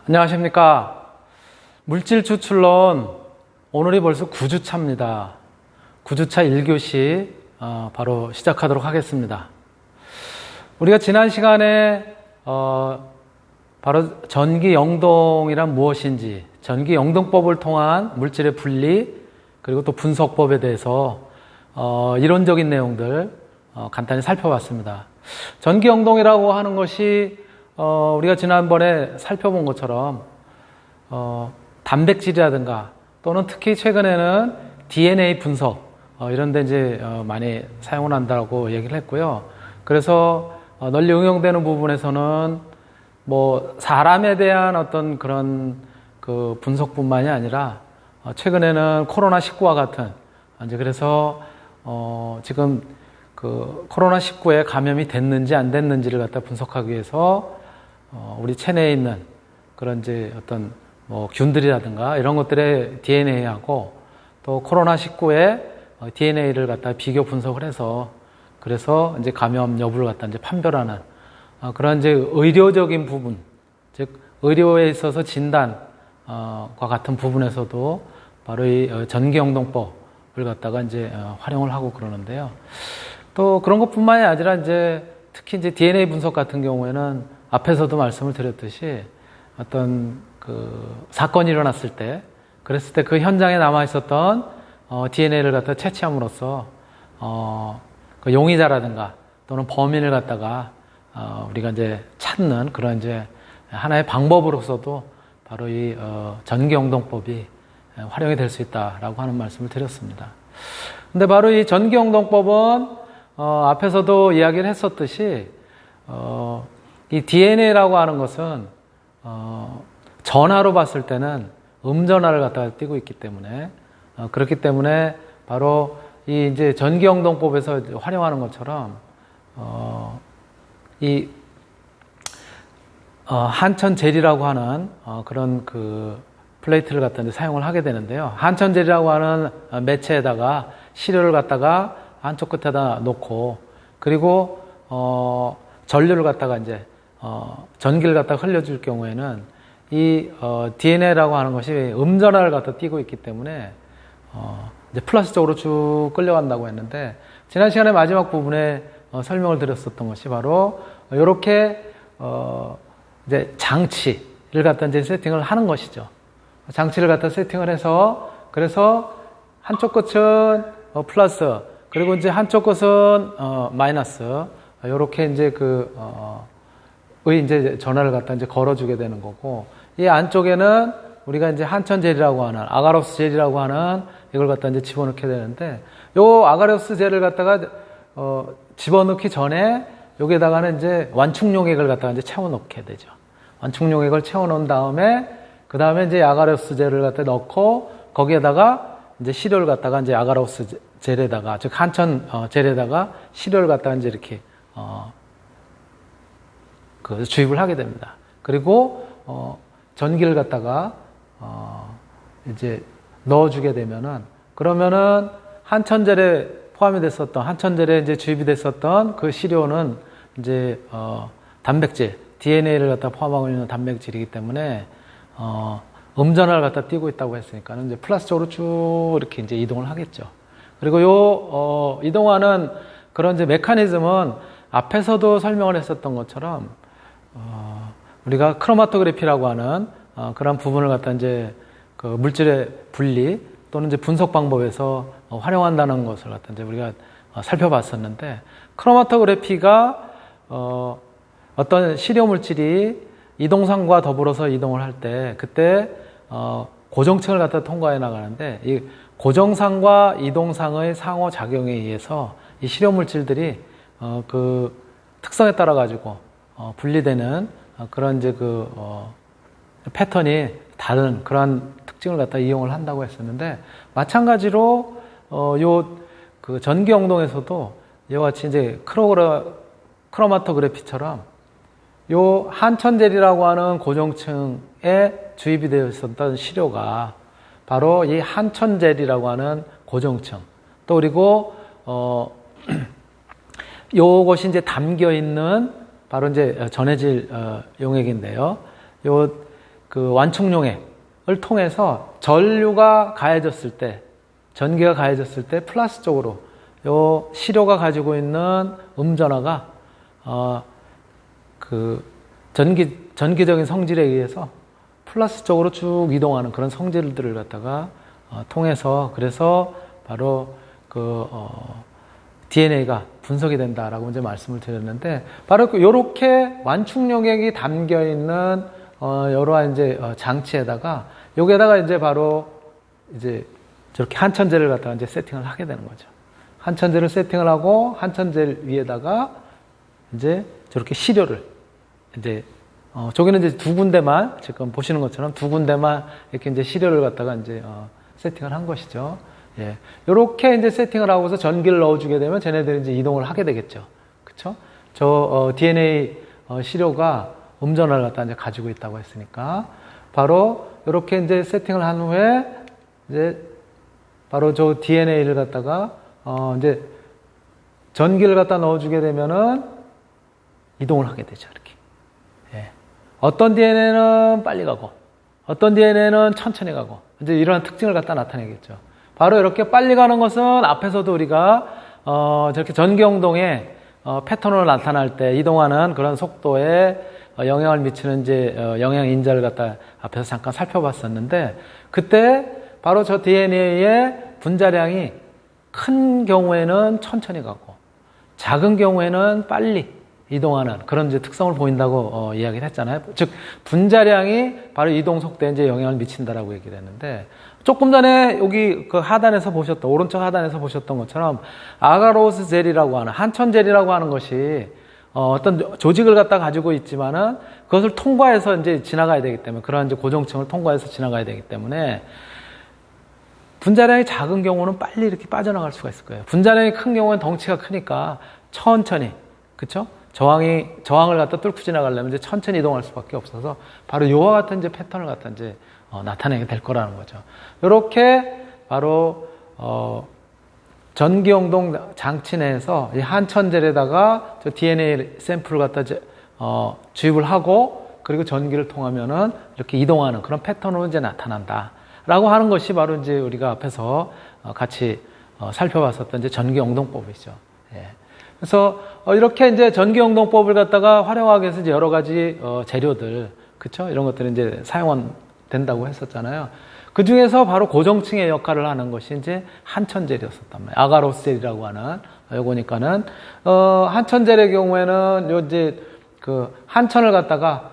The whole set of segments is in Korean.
안녕하십니까. 물질 추출론 오늘이 벌써 9주차입니다. 9주차 1교시 바로 시작하도록 하겠습니다. 우리가 지난 시간에 바로 전기영동이란 무엇인지, 전기영동법을 통한 물질의 분리 그리고 또 분석법에 대해서 이론적인 내용들 간단히 살펴봤습니다. 전기영동이라고 하는 것이 우리가 지난번에 살펴본 것처럼 단백질이라든가 또는 특히 최근에는 DNA 분석 이런 데 이제 많이 사용을 한다고 얘기를 했고요. 그래서 널리 응용되는 부분에서는 뭐 사람에 대한 어떤 그런 그 분석뿐만이 아니라 최근에는 코로나19와 같은 이제 그래서 지금 그 코로나19에 감염이 됐는지 안 됐는지를 갖다 분석하기 위해서 우리 체내에 있는 그런 이제 어떤 뭐 균들이라든가 이런 것들의 DNA하고 또 코로나19의 DNA를 갖다 비교 분석을 해서 그래서 이제 감염 여부를 갖다 이제 판별하는 그런 이제 의료적인 부분, 즉 의료에 있어서 진단과 같은 부분에서도 바로 이 전기영동법을 갖다가 이제 활용을 하고 그러는데요. 또 그런 것뿐만이 아니라 이제 특히 이제 DNA 분석 같은 경우에는 앞에서도 말씀을 드렸듯이 어떤 그 사건이 일어났을 때, 그랬을 때 그 현장에 남아 있었던 DNA를 갖다 채취함으로써 그 용의자라든가 또는 범인을 갖다가 우리가 이제 찾는 그런 이제 하나의 방법으로서도 바로 이 전기영동법이 활용이 될 수 있다라고 하는 말씀을 드렸습니다. 근데 바로 이 전기영동법은 앞에서도 이야기를 했었듯이 이 DNA라고 하는 것은 전하로 봤을 때는 음전하를 갖다가 띄고 있기 때문에 그렇기 때문에 바로 이 이제 전기영동법에서 활용하는 것처럼 이 한천젤이라고 하는 그런 그 플레이트를 갖다 이제 사용을 하게 되는데요. 한천젤이라고 하는 매체에다가 시료를 갖다가 한쪽 끝에다 놓고 그리고 전류를 갖다가 이제 전기를 갖다가 흘려줄 경우에는 이 DNA라고 하는 것이 음전하를 갖다 띄고 있기 때문에 이제 플러스 쪽으로 쭉 끌려간다고 했는데 지난 시간에 마지막 부분에 설명을 드렸었던 것이 바로 이렇게 이제 장치를 갖다 이제 세팅을 하는 것이죠. 장치를 갖다 세팅을 해서 그래서 한쪽 끝은 플러스 그리고 이제 한쪽 끝은 마이너스 이렇게 이제 이제 전화를 갖다 이제 걸어주게 되는 거고, 이 안쪽에는 우리가 이제 한천젤이라고 하는, 아가로스 젤이라고 하는 이걸 갖다 이제 집어넣게 되는데, 요 아가로스 젤을 갖다가, 집어넣기 전에 여기에다가는 이제 완충용액을 갖다가 이제 채워넣게 되죠. 완충용액을 채워놓은 다음에, 그 다음에 이제 아가로스 젤을 갖다 넣고, 거기에다가 이제 시료를 갖다가 이제 아가로스 젤에다가, 즉 한천 젤에다가 시료를 갖다가 이제 이렇게, 주입을 하게 됩니다. 그리고 전기를 갖다가 이제 넣어주게 되면은 그러면은 한천젤에 포함이 됐었던 한천젤에 이제 주입이 됐었던 그 시료는 이제 단백질 DNA를 갖다 포함하고 있는 단백질이기 때문에 음전하를 갖다 띄고 있다고 했으니까는 이제 플러스 쪽으로 쭉 이렇게 이제 이동을 하겠죠. 그리고 요 이동하는 그런 이제 메커니즘은 앞에서도 설명을 했었던 것처럼 우리가 크로마토그래피라고 하는 그런 부분을 갖다 이제 그 물질의 분리 또는 이제 분석 방법에서 활용한다는 것을 갖다 이제 우리가 살펴봤었는데, 크로마토그래피가 어떤 시료 물질이 이동상과 더불어서 이동을 할 때 그때 고정층을 갖다 통과해 나가는데, 이 고정상과 이동상의 상호 작용에 의해서 이 시료 물질들이 그 특성에 따라 가지고 분리되는 그런 이제 패턴이 다른 그러한 특징을 갖다 이용을 한다고 했었는데, 마찬가지로 그 전기영동에서도 이와 같이 이제 크로마토그래피처럼 요 한천젤이라고 하는 고정층에 주입이 되어 있었던 시료가 바로 이 한천젤이라고 하는 고정층, 또 그리고 요것이 이제 담겨 있는 바로 이제 전해질 용액인데요. 그 완충용액을 통해서 전류가 가해졌을 때, 전기가 가해졌을 때 플러스 쪽으로 요 시료가 가지고 있는 음전화가 그 전기적인 성질에 의해서 플러스 쪽으로 쭉 이동하는 그런 성질들을 갖다가 통해서, 그래서 바로 그 DNA가 분석이 된다라고 이제 말씀을 드렸는데, 바로 요렇게 완충용액이 담겨 있는 여러 이제 장치에다가, 여기에다가 이제 바로 이제 저렇게 한천제를 갖다가 이제 세팅을 하게 되는 거죠. 한천제를 세팅을 하고, 한천제 위에다가 이제 저렇게 시료를 이제 저기는 이제 두 군데만, 지금 보시는 것처럼 두 군데만 이렇게 이제 시료를 갖다가 이제 세팅을 한 것이죠. 예. 요렇게 이제 세팅을 하고서 전기를 넣어주게 되면 쟤네들이 이제 이동을 하게 되겠죠. 그쵸? DNA 시료가 음전화를 갖다 이제 가지고 있다고 했으니까, 바로 요렇게 이제 세팅을 한 후에, 이제 바로 저 DNA를 갖다가, 이제 전기를 갖다 넣어주게 되면은 이동을 하게 되죠. 이렇게. 예. 어떤 DNA는 빨리 가고, 어떤 DNA는 천천히 가고, 이제 이러한 특징을 갖다 나타내겠죠. 바로 이렇게 빨리 가는 것은 앞에서도 우리가 저렇게 전기용동의 패턴으로 나타날 때 이동하는 그런 속도에 영향을 미치는 이제 영향 인자를 갖다 앞에서 잠깐 살펴봤었는데, 그때 바로 저 DNA의 분자량이 큰 경우에는 천천히 가고 작은 경우에는 빨리 이동하는 그런 이제 특성을 보인다고 이야기를 했잖아요. 즉 분자량이 바로 이동 속도에 이제 영향을 미친다라고 얘기를 했는데, 조금 전에 여기 그 하단에서 보셨던, 오른쪽 하단에서 보셨던 것처럼 아가로스 젤이라고 하는, 한천 젤이라고 하는 것이 어떤 조직을 갖다 가지고 있지만은 그것을 통과해서 이제 지나가야 되기 때문에, 그러한 이제 고정층을 통과해서 지나가야 되기 때문에 분자량이 작은 경우는 빨리 이렇게 빠져나갈 수가 있을 거예요. 분자량이 큰 경우는 덩치가 크니까 천천히, 그쵸? 저항을 갖다 뚫고 지나가려면 이제 천천히 이동할 수밖에 없어서, 바로 이와 같은 이제 패턴을 갖다 이제 나타내게 될 거라는 거죠. 이렇게 바로 전기용동 장치 내에서 이 한천젤에다가 저 DNA 샘플을 갖다 주입을 하고, 그리고 전기를 통하면은 이렇게 이동하는 그런 패턴으로 이제 나타난다라고 하는 것이 바로 이제 우리가 앞에서 같이 살펴봤었던 이제 전기용동법이죠. 예. 그래서 이렇게 이제 전기용동법을 갖다가 활용하기 위해서 이제 여러 가지 재료들, 그쵸? 이런 것들이 이제 사용된다고 했었잖아요. 그 중에서 바로 고정층의 역할을 하는 것이 이제 한천젤이었었단 말이에요. 아가로스젤이라고 하는 요거니까는 한천젤의 경우에는 요 이제 그 한천을 갖다가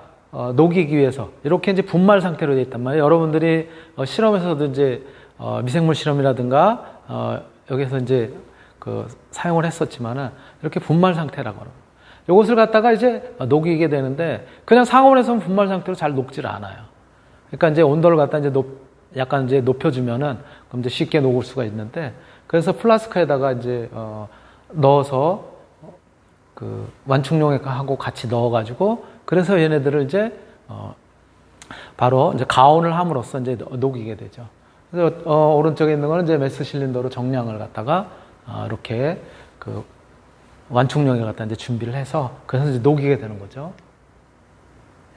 녹이기 위해서 이렇게 이제 분말 상태로 되어 있단 말이에요. 여러분들이 실험에서도 이제 미생물 실험이라든가 여기서 이제 그 사용을 했었지만은 이렇게 분말 상태라고 하는, 이것을 갖다가 이제 녹이게 되는데, 그냥 상온에서는 분말 상태로 잘 녹질 않아요. 그러니까 이제 온도를 갖다 이제 약간 이제 높여주면은 그럼 이제 쉽게 녹을 수가 있는데, 그래서 플라스크에다가 이제 넣어서 그 완충용액하고 같이 넣어가지고, 그래서 얘네들을 이제 바로 이제 가온을 함으로써 이제 녹이게 되죠. 그래서 오른쪽에 있는 거는 이제 메스 실린더로 정량을 갖다가 이렇게 그 완충용액을 갖다 이제 준비를 해서, 그래서 이제 녹이게 되는 거죠.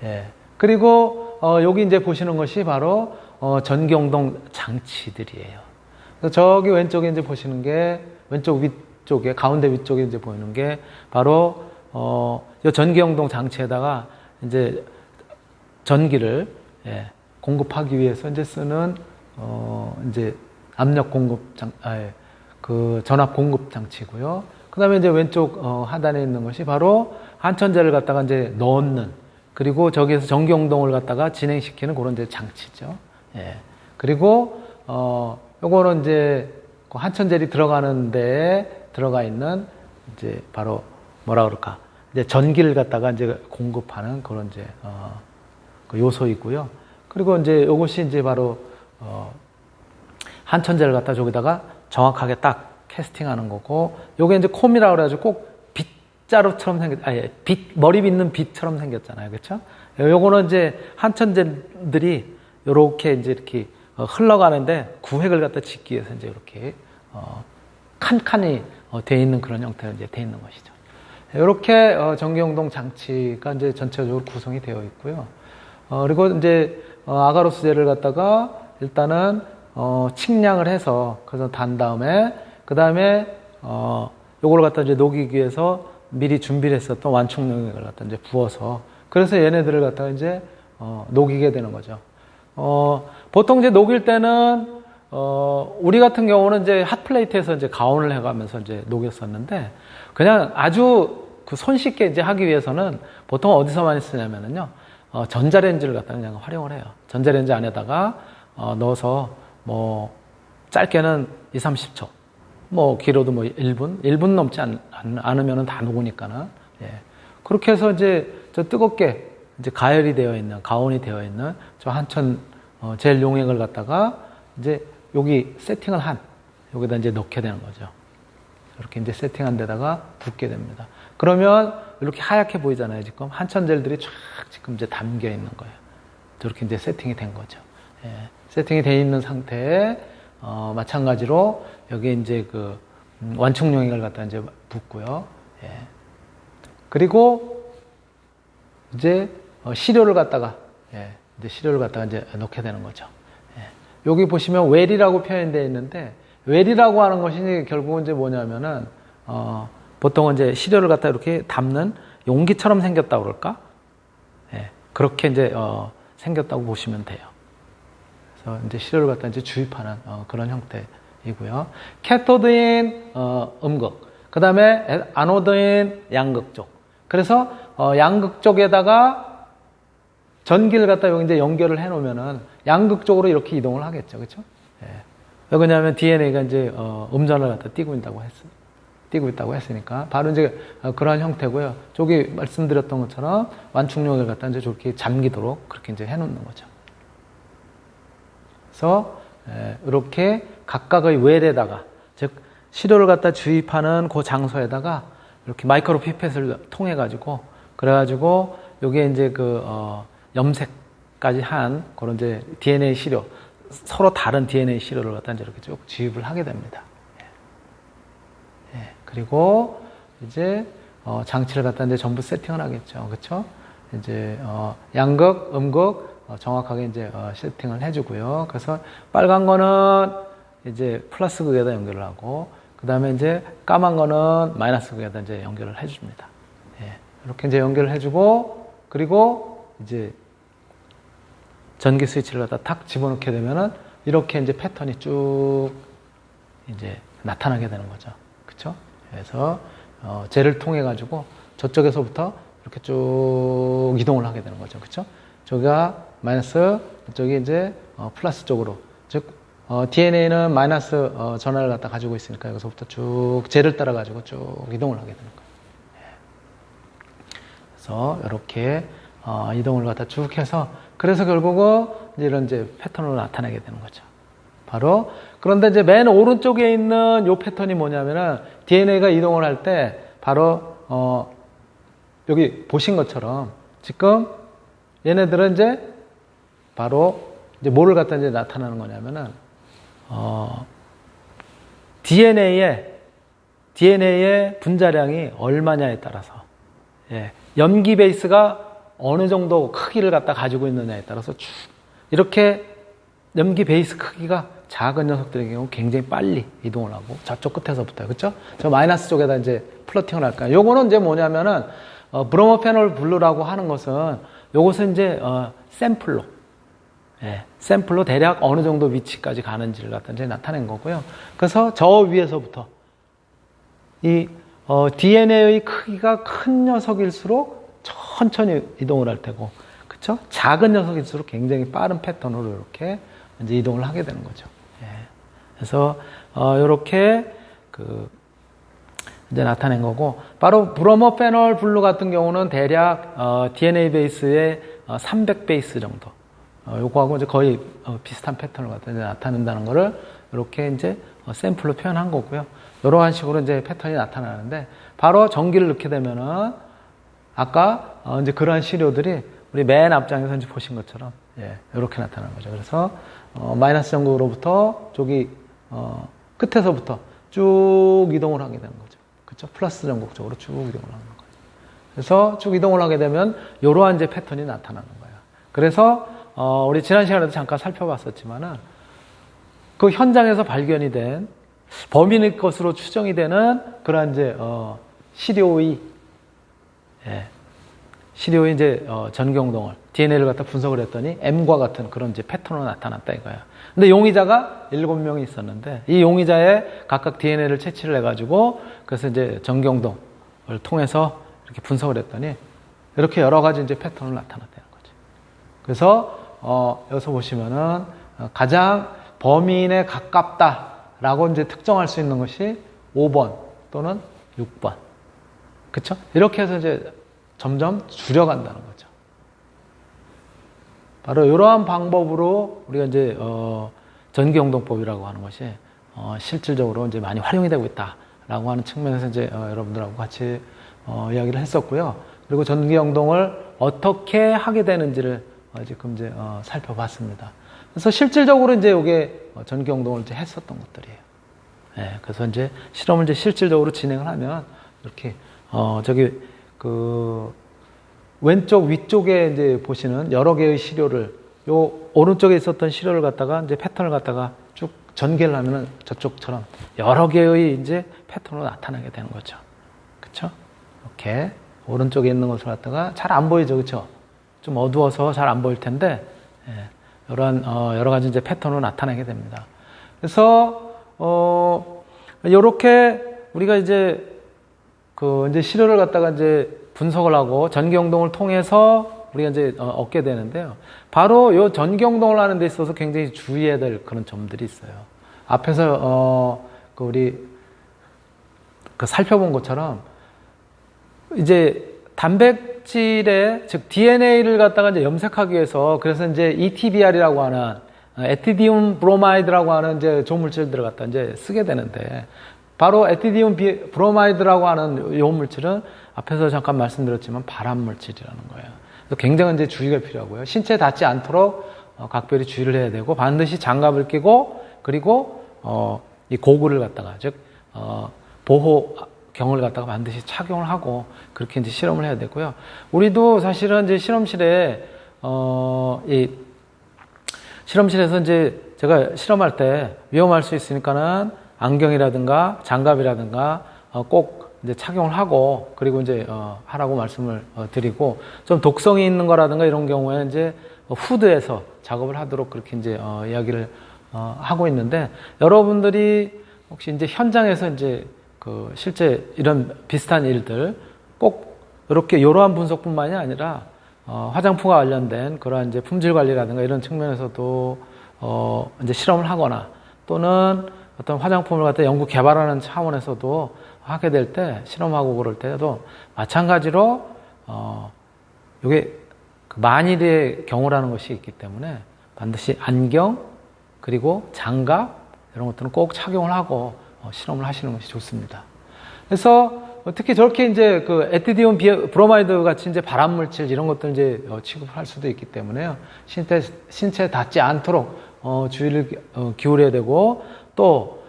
예. 그리고 여기 이제 보시는 것이 바로 전기용동 장치들이에요. 그래서 저기 왼쪽에 이제 보시는 게, 왼쪽 위쪽에, 가운데 위쪽에 이제 보이는 게 바로 이 전기용동 장치에다가 이제 전기를 공급하기 위해서 이제 쓰는 이제 압력 공급 그 전압 공급 장치고요. 그 다음에 이제 왼쪽 하단에 있는 것이 바로 한천제를 갖다가 이제 넣는, 그리고 저기에서 전기용동을 갖다가 진행시키는 그런 이제 장치죠. 예. 그리고 요거는 이제 그 한천젤이 들어가는 데에 들어가 있는 이제 바로 뭐라 그럴까, 이제 전기를 갖다가 이제 공급하는 그런 이제 그 요소이고요. 그리고 이제 요것이 이제 바로 한천젤을 갖다 저기다가 정확하게 딱 캐스팅하는 거고, 요게 이제 콤이라고 그래가지고 꼭 빗자루처럼 머리 빗는 빗처럼 생겼잖아요. 그렇죠? 요거는 이제 한천젤들이 요렇게 이제 이렇게 흘러가는데 구획을 갖다 짓기 위해서 이제 이렇게 칸칸이 되어 있는 그런 형태로 이제 되어 있는 것이죠. 이렇게 전기용동 장치가 이제 전체적으로 구성이 되어 있고요. 그리고 이제 아가로스제를 갖다가 일단은 측량을 해서 그래서 단 다음에 그 다음에 요걸 갖다 이제 녹이기 위해서 미리 준비를 했었던 완충용액을 갖다 이제 부어서 그래서 얘네들을 갖다가 이제 녹이게 되는 거죠. 보통 이제 녹일 때는 우리 같은 경우는 이제 핫플레이트에서 이제 가온을 해가면서 이제 녹였었는데 그냥 아주 그 손쉽게 이제 하기 위해서는 보통 어디서 많이 쓰냐면은요 전자레인지를 갖다 그냥 활용을 해요. 전자레인지 안에다가 넣어서 뭐 짧게는 2, 30초 뭐 길어도 뭐 1분 넘지 않으면은 다 녹으니까는 예. 그렇게 해서 이제 저 뜨겁게 이제 가열이 되어 있는 가온이 되어 있는 저 한천 젤 용액을 갖다가 이제 여기 세팅을 여기다 이제 넣게 되는 거죠. 이렇게 이제 세팅한 데다가 붓게 됩니다. 그러면 이렇게 하얗게 보이잖아요. 지금 한천 젤들이 쫙 지금 이제 담겨 있는 거예요. 이렇게 이제 세팅이 된 거죠. 예. 세팅이 돼 있는 상태에 마찬가지로 여기 이제 그 완충용액을 갖다 이제 붓고요. 예. 그리고 이제 시료를 갖다가 이제 시료를 갖다가 이제 넣게 되는 거죠. 예. 여기 보시면 웰이라고 표현되어 있는데 웰이라고 하는 것이 결국은 이제 뭐냐면은 보통은 이제 시료를 갖다 이렇게 담는 용기처럼 생겼다고 그럴까? 예. 그렇게 이제 생겼다고 보시면 돼요. 그래서 이제 시료를 갖다 이제 주입하는 그런 형태이고요. 캐토드인 음극, 그 다음에 아노드인 양극 쪽. 그래서 양극 쪽에다가 전기를 갖다 여기 이제 연결을 해 놓으면은 양극 쪽으로 이렇게 이동을 하겠죠, 그렇죠? 예. 왜 그러냐면 DNA가 이제 음전을 갖다 띄고 있다고 했으니까 바로 이제 그러한 형태고요. 저기 말씀드렸던 것처럼 완충용을 갖다 이제 저렇게 잠기도록 그렇게 이제 해놓는 거죠. 그래서 이렇게 각각의 웰에다가 즉 시료를 갖다 주입하는 그 장소에다가 이렇게 마이크로 피펫을 통해 가지고 그래가지고 여기에 이제 그 염색까지 한 그런 이제 DNA 시료 서로 다른 DNA 시료를 갖다 이제 이렇게 쭉 주입을 하게 됩니다. 예. 그리고 이제 장치를 갖다 이제 전부 세팅을 하겠죠, 그렇죠? 이제 양극, 음극 정확하게 이제 세팅을 해주고요. 그래서 빨간 거는 이제 플러스 극에다 연결을 하고, 그 다음에 이제 까만 거는 마이너스 극에다 이제 연결을 해줍니다. 예. 이렇게 이제 연결을 해주고, 그리고 이제 전기 스위치를 갖다 탁 집어넣게 되면은 이렇게 이제 패턴이 쭉 이제 나타나게 되는 거죠. 그쵸? 그래서 젤을 통해 가지고 저쪽에서부터 이렇게 쭉 이동을 하게 되는 거죠. 그쵸? 저기가 마이너스, 저기 이제 플러스 쪽으로, 즉 DNA는 마이너스 전하를 갖다 가지고 있으니까 여기서부터 쭉 젤을 따라 가지고 쭉 이동을 하게 되는 거예요. 그래서 이렇게 이동을 갖다 쭉 해서 그래서 결국은 이제 이런 이제 패턴으로 나타나게 되는 거죠. 바로 그런데 이제 맨 오른쪽에 있는 요 패턴이 뭐냐면은 DNA가 이동을 할 때 바로 여기 보신 것처럼 지금 얘네들은 이제 바로 이제 뭐를 갖다 이제 나타나는 거냐면은 DNA의 분자량이 얼마냐에 따라서 염기 베이스가 어느 정도 크기를 갖다 가지고 있느냐에 따라서 쭉 이렇게 염기 베이스 크기가 작은 녀석들의 경우 굉장히 빨리 이동을 하고 저쪽 끝에서부터 그렇죠? 저 마이너스 쪽에다 이제 플러팅을 할까요? 요거는 이제 뭐냐면은 브로모페놀 블루라고 하는 것은 요것은 이제 샘플로 대략 어느 정도 위치까지 가는지를 갖다 이제 나타낸 거고요. 그래서 저 위에서부터 이 DNA의 크기가 큰 녀석일수록 천천히 이동을 할 테고, 그렇죠? 작은 녀석일수록 굉장히 빠른 패턴으로 이렇게 이제 이동을 하게 되는 거죠. 예. 그래서 이렇게 이제 나타낸 거고, 바로 브로모페놀 블루 같은 경우는 대략 DNA 베이스의 300 베이스 정도. 요거하고 이제 거의 비슷한 패턴을 갖다 이제 나타낸다는 거를 이렇게 이제 샘플로 표현한 거고요. 이러한 식으로 이제 패턴이 나타나는데, 바로 전기를 넣게 되면은 아까 이제 그러한 시료들이 우리 맨 앞장에서 이제 보신 것처럼 이렇게 나타나는 거죠. 그래서 마이너스 전구로부터 저기 끝에서부터 쭉 이동을 하게 되는 거죠. 그렇죠? 플러스 전구 쪽으로 쭉 이동을 하는 거예요. 그래서 쭉 이동을 하게 되면 이러한 이제 패턴이 나타나는 거예요. 그래서 우리 지난 시간에도 잠깐 살펴봤었지만은 그 현장에서 발견이 된 범인의 것으로 추정이 되는 그러한 이제 시료의 이제 전경동을 DNA를 갖다 분석을 했더니 M과 같은 그런 이제 패턴으로 나타났다 이거야. 근데 용의자가 7명이 있었는데 이 용의자의 각각 DNA를 채취를 해가지고 그래서 이제 전경동을 통해서 이렇게 분석을 했더니 이렇게 여러 가지 이제 패턴을 나타났다는 거죠. 그래서 여기서 보시면은 가장 범인에 가깝다라고 이제 특정할 수 있는 것이 5번 또는 6번. 그쵸? 이렇게 해서 이제 점점 줄여간다는 거죠. 바로 이러한 방법으로 우리가 이제 전기용동법이라고 하는 것이 실질적으로 이제 많이 활용이 되고 있다라고 하는 측면에서 이제 여러분들하고 같이 이야기를 했었고요. 그리고 전기용동을 어떻게 하게 되는지를 지금 이제 살펴봤습니다. 그래서 실질적으로 이제 이게 전기용동을 이제 했었던 것들이에요. 네, 그래서 이제 실험을 이제 실질적으로 진행을 하면 이렇게 저기 그 왼쪽 위쪽에 이제 보시는 여러 개의 시료를 요 오른쪽에 있었던 시료를 갖다가 이제 패턴을 갖다가 쭉 전개를 하면은 저쪽처럼 여러 개의 이제 패턴으로 나타나게 되는 거죠. 그렇죠? 이렇게 오른쪽에 있는 것을 갖다가 잘 안 보이죠, 그렇죠? 좀 어두워서 잘 안 보일 텐데 이런 여러 가지 이제 패턴으로 나타나게 됩니다. 그래서 요렇게 우리가 이제 이제 시료를 갖다가 이제 분석을 하고 전기용동을 통해서 우리가 이제 얻게 되는데요. 바로 요 전기용동을 하는 데 있어서 굉장히 주의해야 될 그런 점들이 있어요. 앞에서 우리 살펴본 것처럼 이제 단백질의 즉 DNA를 갖다가 이제 염색하기 위해서 그래서 이제 ETBR이라고 하는 에티디움 브로마이드라고 하는 이제 조물질들을 갖다 이제 쓰게 되는데 바로 에티디움 브로마이드라고 하는 이 물질은 앞에서 잠깐 말씀드렸지만 발암물질이라는 거예요. 그래서 굉장한 이제 주의가 필요하고요. 신체에 닿지 않도록 각별히 주의를 해야 되고 반드시 장갑을 끼고 그리고 이 고글을 갖다가 즉 보호경을 갖다가 반드시 착용을 하고 그렇게 이제 실험을 해야 되고요. 우리도 사실은 이제 실험실에 이 실험실에서 이제 제가 실험할 때 위험할 수 있으니까는 안경이라든가 장갑이라든가 꼭 이제 착용을 하고 그리고 이제 하라고 말씀을 드리고 좀 독성이 있는 거라든가 이런 경우에 이제 후드에서 작업을 하도록 그렇게 이제 이야기를 하고 있는데 여러분들이 혹시 이제 현장에서 이제 실제 이런 비슷한 일들 꼭 이렇게 이러한 분석뿐만이 아니라 화장품과 관련된 그러한 이제 품질 관리라든가 이런 측면에서도 이제 실험을 하거나 또는 어떤 화장품을 갖다 연구 개발하는 차원에서도 하게 될 때 실험하고 그럴 때도 마찬가지로 이게 만일의 경우라는 것이 있기 때문에 반드시 안경 그리고 장갑 이런 것들은 꼭 착용을 하고 실험을 하시는 것이 좋습니다. 그래서 특히 저렇게 이제 에티디움 브로마이드 같이 이제 발암물질 이런 것들 이제 취급을 할 수도 있기 때문에요. 신체에 닿지 않도록 주의를 기울여야 되고 또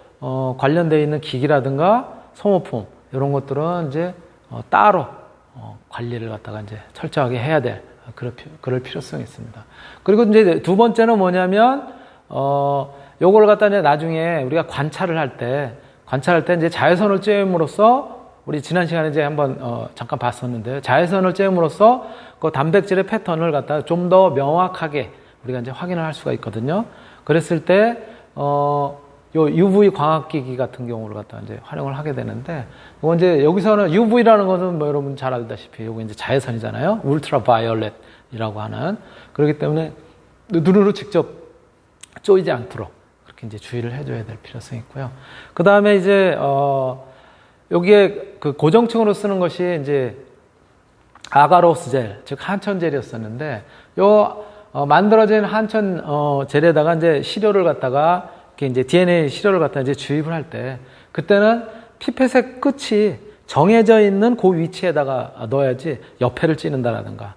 관련되어 있는 기기라든가 소모품 이런 것들은 이제 따로 관리를 갖다가 이제 철저하게 해야 될 그럴 필요성이 있습니다. 그리고 이제 두 번째는 뭐냐면 요걸 갖다 이제 나중에 우리가 관찰을 할 때 이제 자외선을 쬐음으로써 우리 지난 시간에 이제 한번 잠깐 봤었는데 자외선을 쬐음으로써 그 단백질의 패턴을 갖다가 좀 더 명확하게 우리가 이제 확인을 할 수가 있거든요. 그랬을 때 요 UV 광학기기 같은 경우를 갖다 이제 활용을 하게 되는데, 이건 이제 여기서는 UV라는 것은 뭐 여러분 잘 알다시피 요거 이제 자외선이잖아요. 울트라 바이올렛이라고 하는. 그렇기 때문에 눈으로 직접 쪼이지 않도록 그렇게 이제 주의를 해줘야 될 필요성이 있고요. 그 다음에 이제, 여기에 그 고정층으로 쓰는 것이 이제 아가로스 젤, 즉 한천 젤이었었는데, 만들어진 한천 젤에다가 이제 시료를 갖다가 이제 DNA 시료를 갖다 이제 주입을 할 때, 그때는 피펫의 끝이 정해져 있는 그 위치에다가 넣어야지 옆에를 찌른다라든가,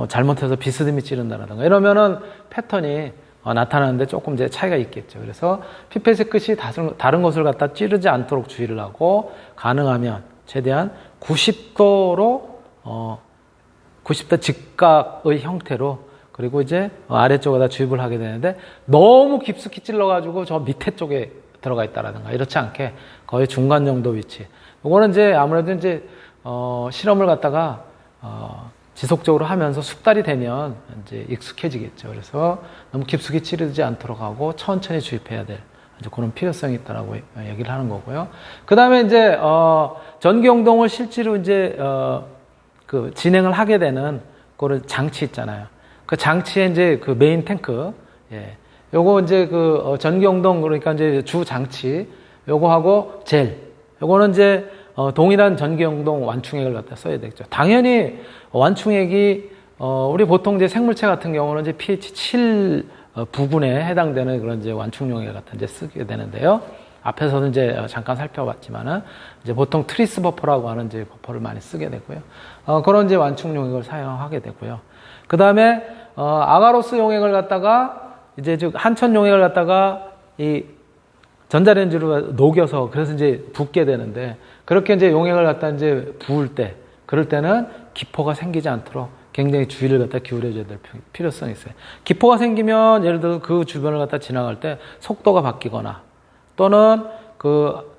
잘못해서 비스듬히 찌른다라든가 이러면은 패턴이 나타나는데 조금 이제 차이가 있겠죠. 그래서 피펫의 끝이 다른 것을 갖다 찌르지 않도록 주의를 하고, 가능하면 최대한 90도로 90도 직각의 형태로 그리고 이제 아래쪽에다 주입을 하게 되는데 너무 깊숙이 찔러가지고 저 밑에 쪽에 들어가 있다라든가 이렇지 않게 거의 중간 정도 위치. 이거는 이제 아무래도 이제 실험을 갖다가 지속적으로 하면서 숙달이 되면 이제 익숙해지겠죠. 그래서 너무 깊숙이 찌르지 않도록 하고 천천히 주입해야 될 이제 그런 필요성이 있다라고 얘기를 하는 거고요. 그 다음에 이제 전기용동을 실제로 이제 그 진행을 하게 되는 그런 장치 있잖아요. 그 장치에 이제 그 메인 탱크, 예, 요거 이제 그 전기용동 그러니까 이제 주 장치, 요거하고 젤, 요거는 이제 동일한 전기용동 완충액을 갖다 써야 되겠죠. 당연히 완충액이 우리 보통 이제 생물체 같은 경우는 이제 pH 7 부근에 해당되는 그런 이제 완충용액을 갖다 이제 쓰게 되는데요. 앞에서도 이제 잠깐 살펴봤지만은 이제 보통 트리스 버퍼라고 하는 이제 버퍼를 많이 쓰게 되고요. 그런 이제 완충용액을 사용하게 되고요. 그 다음에 아가로스 용액을 갖다가 이제 즉 한천 용액을 갖다가 이 전자레인지로 녹여서 그래서 이제 붓게 되는데 그렇게 이제 용액을 갖다 이제 부을 때 그럴 때는 기포가 생기지 않도록 굉장히 주의를 갖다 기울여줘야 될 필요성이 있어요. 기포가 생기면 예를 들어 그 주변을 갖다 지나갈 때 속도가 바뀌거나 또는 그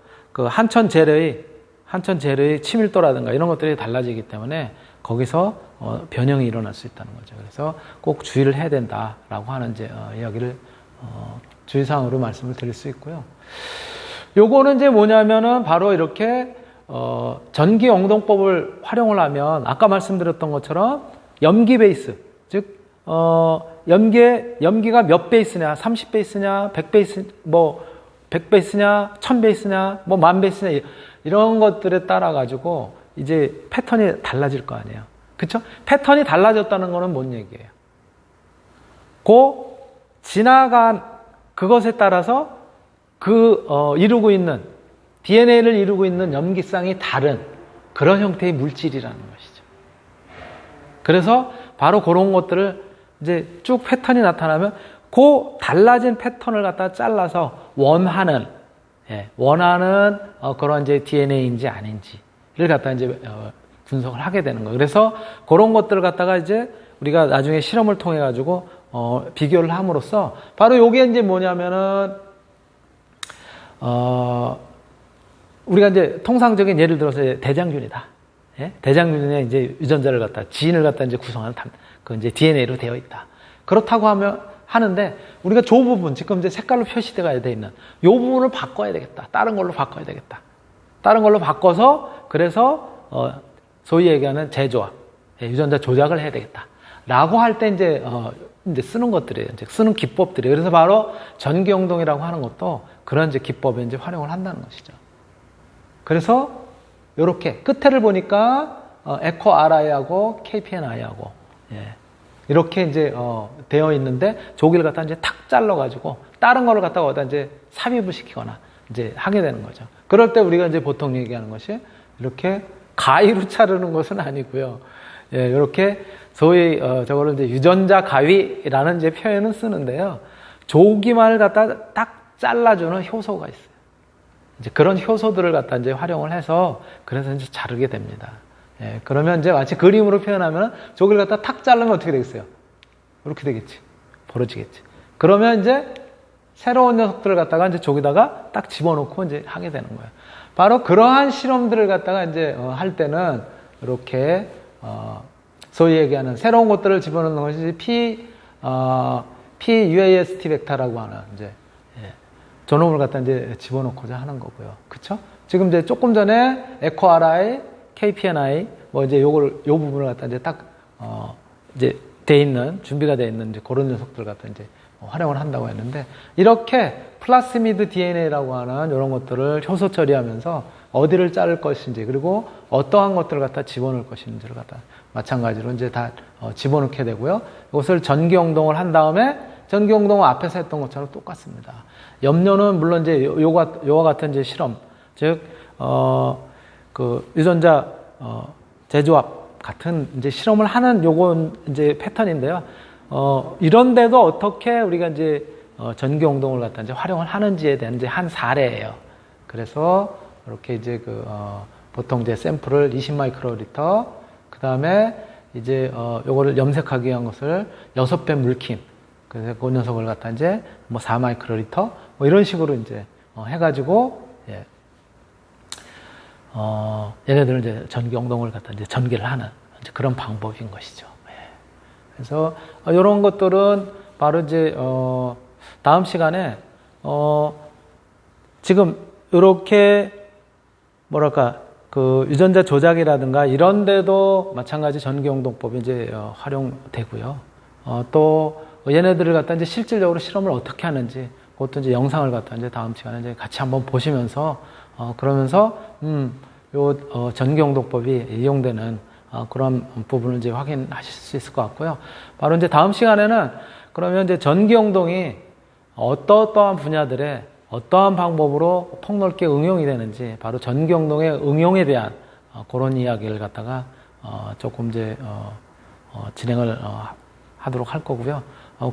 한천 젤의 치밀도라든가 이런 것들이 달라지기 때문에 거기서 변형이 일어날 수 있다는 거죠. 그래서 꼭 주의를 해야 된다라고 하는 이제 이야기를 주의사항으로 말씀을 드릴 수 있고요. 요거는 이제 뭐냐면은 바로 이렇게 전기 용동법을 활용을 하면 아까 말씀드렸던 것처럼 염기 베이스, 즉 염기가 몇 베이스냐, 30 베이스냐, 100 베이스, 뭐 100 베이스냐, 1000 베이스냐, 뭐 10,000 베이스냐 이런 것들에 따라 가지고 이제 패턴이 달라질 거 아니에요. 그쵸? 패턴이 달라졌다는 거는 뭔 얘기예요? 지나간 그것에 따라서 이루고 있는 DNA를 이루고 있는 염기쌍이 다른 그런 형태의 물질이라는 것이죠. 그래서 바로 그런 것들을 이제 쭉 패턴이 나타나면 그 달라진 패턴을 갖다 잘라서 원하는 그런 이제 DNA인지 아닌지를 갖다 이제 분석을 하게 되는 거예요. 그래서 그런 것들을 갖다가 이제 우리가 나중에 실험을 통해 가지고 비교를 함으로써 바로 요게 이제 뭐냐면은 우리가 이제 통상적인 예를 들어서 대장균이다. 예? 대장균에 이제 유전자를 갖다 지인을 갖다 이제 구성하는 그 이제 DNA로 되어 있다. 그렇다고 하는데 우리가 저 부분 지금 이제 색깔로 표시되어 있는 이 부분을 바꿔야 되겠다. 다른 걸로 바꿔야 되겠다. 다른 걸로 바꿔서 그래서 소위 얘기하는 재조합, 유전자 조작을 해야 되겠다. 라고 할 때 이제 쓰는 것들이에요. 이제 쓰는 기법들이에요. 그래서 바로 전기용동이라고 하는 것도 그런 이제 기법에 이제 활용을 한다는 것이죠. 그래서 이렇게 끝에를 보니까 에코 RI하고 KPNI하고 이렇게 이제 되어 있는데 조기를 갖다 이제 탁 잘라가지고 다른 거를 갖다가 어디다 이제 삽입을 시키거나 이제 하게 되는 거죠. 그럴 때 우리가 이제 보통 얘기하는 것이 이렇게 가위로 자르는 것은 아니고요. 이렇게 소위 저거를 이제 유전자 가위라는 이제 표현은 쓰는데요. 조기만을 갖다 딱 잘라주는 효소가 있어요. 이제 그런 효소들을 갖다 이제 활용을 해서 그래서 이제 자르게 됩니다. 그러면 이제 마치 그림으로 표현하면 조기를 갖다 탁 자르면 어떻게 되겠어요? 이렇게 되겠지. 벌어지겠지. 그러면 이제 새로운 녀석들을 갖다가 이제 조기다가 딱 집어넣고 이제 하게 되는 거예요. 바로 그러한 실험들을 갖다가 이제 할 때는 이렇게 소위 얘기하는 새로운 것들을 집어넣는 것이 PUAST 벡터라고 하는 이제 저놈을 갖다 이제 집어넣고자 하는 거고요. 그쵸? 지금 이제 조금 전에 에코 RI, KPNI 뭐 이제 요 부분을 갖다 이제 딱 이제 준비가 돼 있는 이제 그런 녀석들 갖다 이제 활용을 한다고 했는데 이렇게 플라스미드 DNA라고 하는 이런 것들을 효소 처리하면서 어디를 자를 것인지 그리고 어떠한 것들을 갖다 집어넣을 것인지를 갖다 마찬가지로 이제 다 집어넣게 되고요. 이것을 전기용동을 한 다음에 전기용동은 앞에서 했던 것처럼 똑같습니다. 염료는 물론 이제 요와 같은 이제 실험, 즉 그 유전자 재조합 같은 이제 실험을 하는 요건 이제 패턴인데요. 이런데도 어떻게 우리가 이제 전기용동을 갖다 이제 활용을 하는지에 대한 이제 한 사례예요. 그래서 이렇게 이제 보통 이제 샘플을 20 마이크로리터, 그 다음에 이제 요거를 염색하기 위한 것을 6배 물킴, 그래서 그 녀석을 갖다 이제 뭐 4마이크로리터 뭐 이런 식으로 이제 해가지고 예. 얘네들은 이제 전기 엉덩을 갖다 이제 전기를 하는 이제 그런 방법인 것이죠. 예. 그래서 이런 것들은 바로 이제 다음 시간에 지금 이렇게 뭐랄까 그 유전자 조작이라든가 이런 데도 마찬가지 전기용동법이 이제 활용되고요. 또 얘네들을 갖다 이제 실질적으로 실험을 어떻게 하는지 그것도 이제 영상을 갖다 이제 다음 시간에 이제 같이 한번 보시면서 그러면서 요 전기용동법이 이용되는 그런 부분을 이제 확인하실 수 있을 것 같고요. 바로 이제 다음 시간에는 그러면 이제 전기용동이 어떠한 분야들에 어떠한 방법으로 폭넓게 응용이 되는지 바로 전기용동의 응용에 대한 그런 이야기를 갖다가 조금 이제 진행을 하도록 할 거고요.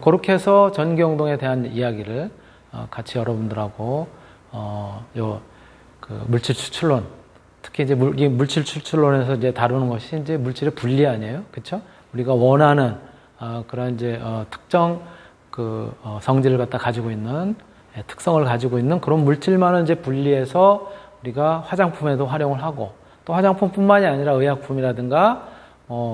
그렇게 해서 전기용동에 대한 이야기를 같이 여러분들하고 그 물질 추출론, 특히 이제 물질 추출론에서 이제 다루는 것이 이제 물질의 분리 아니에요, 그렇죠? 우리가 원하는 그런 이제 특정 그 성질을 갖다 가지고 있는 특성을 가지고 있는 그런 물질만을 이제 분리해서 우리가 화장품에도 활용을 하고 또 화장품뿐만이 아니라 의약품이라든가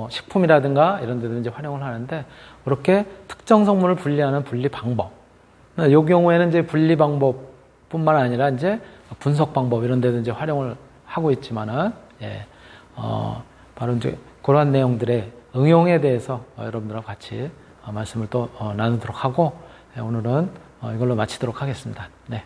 식품이라든가 이런 데도 이제 활용을 하는데 그렇게 특정 성분을 분리하는 분리 방법. 이 경우에는 이제 분리 방법뿐만 아니라 이제 분석 방법 이런 데도 이제 활용을 하고 있지만은 예, 바로 이제 그러한 내용들의 응용에 대해서 여러분들하고 같이 말씀을 또 나누도록 하고 오늘은 이걸로 마치도록 하겠습니다. 네.